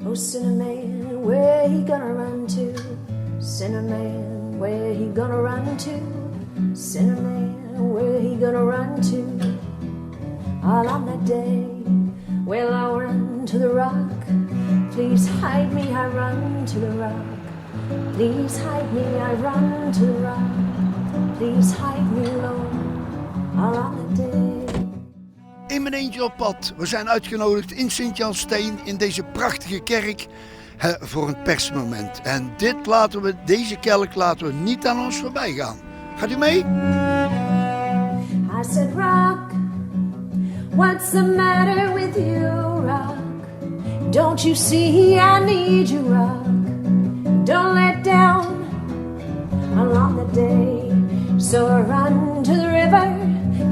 Oh, Cinnamon, where he gonna run to? Cinnamon, where he gonna run to? Cinnamon, where he gonna run to? All on that day, well, I'll run to the rock. Please hide me, I run to the rock. Please hide me, I run to the rock. Please hide me, Lord, all on that day. In mijn eentje op pad. We zijn uitgenodigd in Sint-Jansteen in deze prachtige kerk voor een persmoment. En deze kelk laten we niet aan ons voorbij gaan. Gaat u mee? I said, Rock, what's the matter with you, Rock? Don't you see I need you, Rock? Don't let down along the day. So I run to the river,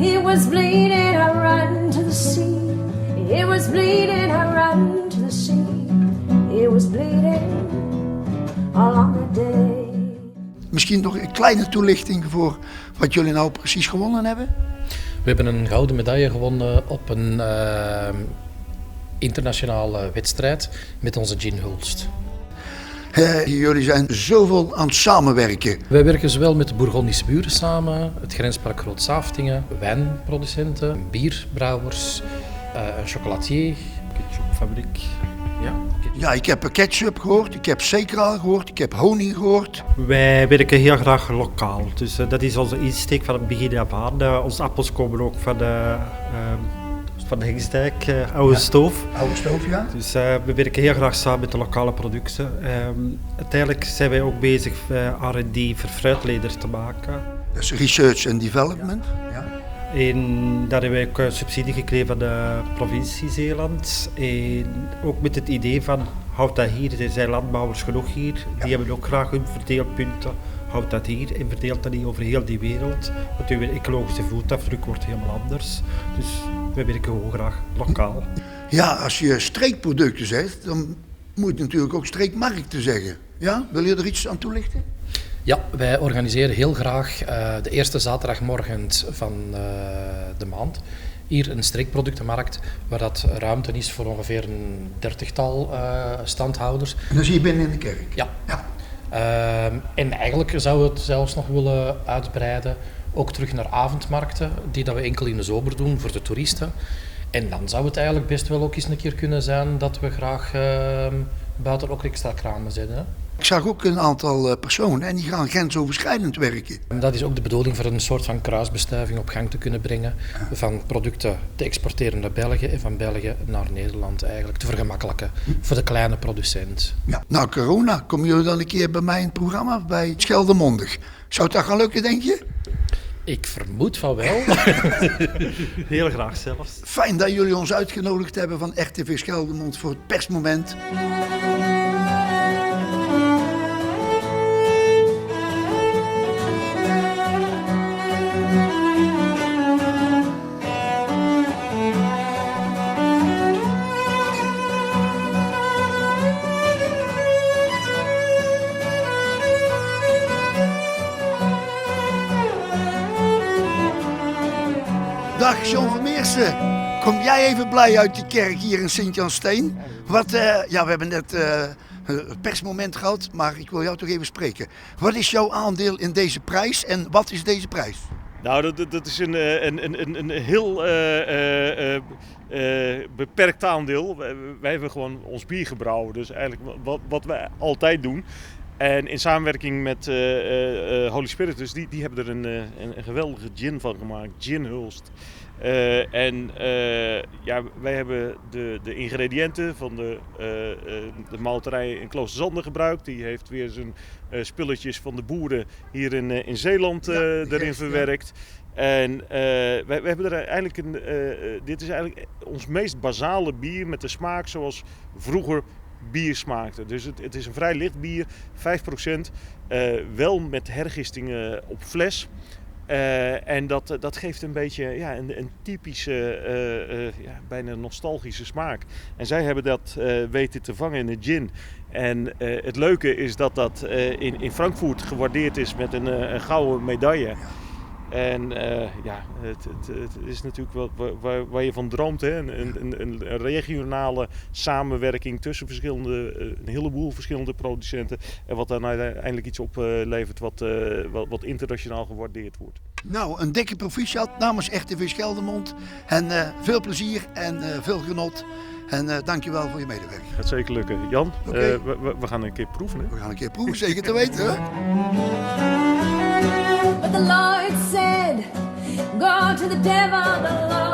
it was bleeding, I run to the sea. It was bleeding, I run to the sea. It was bleeding along the day. Misschien nog een kleine toelichting voor wat jullie nou precies gewonnen hebben. We hebben een gouden medaille gewonnen op een internationale wedstrijd met onze gin Hulst. Jullie zijn zoveel aan het samenwerken. Wij werken zowel met de Bourgondische buren samen, het grenspark Groot-Saftingen, wijnproducenten, bierbrouwers, een chocolatier, ketchupfabriek. Ja, ik heb ketchup gehoord, ik heb Secra gehoord, ik heb honing gehoord. Wij werken heel graag lokaal, dus dat is onze insteek van het begin af aan. Onze appels komen ook van de Hengsdijk, oude stoof. Oude stoof, ja. Dus we werken heel graag samen met de lokale producten. Uiteindelijk zijn wij ook bezig R&D voor fruitleders te maken. Dat is research and development. Ja. En daar hebben wij ook subsidie gekregen van de provincie Zeeland. En ook met het idee van, houd dat hier, er zijn landbouwers genoeg hier. Die hebben ook graag hun verdeelpunten. Houd dat hier en verdeelt dat niet over heel die wereld. Want uw ecologische voetafdruk wordt helemaal anders. Dus wij werken gewoon graag lokaal. Ja, als je streekproducten zegt, dan moet je natuurlijk ook streekmarkten zeggen. Ja, wil je er iets aan toelichten? Ja, wij organiseren heel graag de eerste zaterdagmorgen van de maand hier een streekproductenmarkt waar dat ruimte is voor ongeveer een 30-tal standhouders. En dat zie je binnen in de kerk? Ja. En eigenlijk zouden we het zelfs nog willen uitbreiden, ook terug naar avondmarkten, die dat we enkel in de zomer doen voor de toeristen. En dan zou het eigenlijk best wel ook eens een keer kunnen zijn dat we graag buiten ook extra kramen zetten. Hè? Ik zag ook een aantal personen en die gaan grensoverschrijdend werken. En dat is ook de bedoeling voor een soort van kruisbestuiving op gang te kunnen brengen. Van producten te exporteren naar België en van België naar Nederland eigenlijk. Te vergemakkelijken voor de kleine producent. Ja, nou corona, komen jullie dan een keer bij mij in het programma bij Scheldemondig. Zou het dat gaan lukken, denk je? Ik vermoed van wel. Heel graag zelfs. Fijn dat jullie ons uitgenodigd hebben van RTV Scheldemond voor het persmoment. Dag John van Meersen, kom jij even blij uit die kerk hier in Sint-Jansteen? We hebben net het persmoment gehad, maar ik wil jou toch even spreken. Wat is jouw aandeel in deze prijs en wat is deze prijs? Nou, dat is een heel beperkt aandeel. Wij hebben gewoon ons bier gebrouwen, dus eigenlijk wat wij altijd doen. En in samenwerking met Holy Spiritus, die hebben er een geweldige gin van gemaakt, Gin Hulst. Wij hebben de ingrediënten van de malterij in Kloosterzanden gebruikt. Die heeft weer zijn spulletjes van de boeren hier in Zeeland erin verwerkt. En we hebben er eigenlijk dit is eigenlijk ons meest basale bier met de smaak zoals vroeger bier smaakte. Dus het is een vrij licht bier, 5%, wel met hergistingen op fles. En dat geeft een beetje een typische, bijna nostalgische smaak. En zij hebben dat weten te vangen in de gin. En het leuke is dat in Frankfurt gewaardeerd is met een gouden medaille. En het is natuurlijk waar je van droomt. Hè? Een regionale samenwerking tussen een heleboel verschillende producenten. En wat dan uiteindelijk iets oplevert wat internationaal gewaardeerd wordt. Nou, een dikke proficiat namens RTV Geldermond. En veel plezier en veel genot. En dankjewel voor je medewerking. Gaat zeker lukken. Jan, Oké. we gaan een keer proeven. Hè? We gaan een keer proeven, zeker te weten. Hè? But the Lord said, go to the devil, the Lord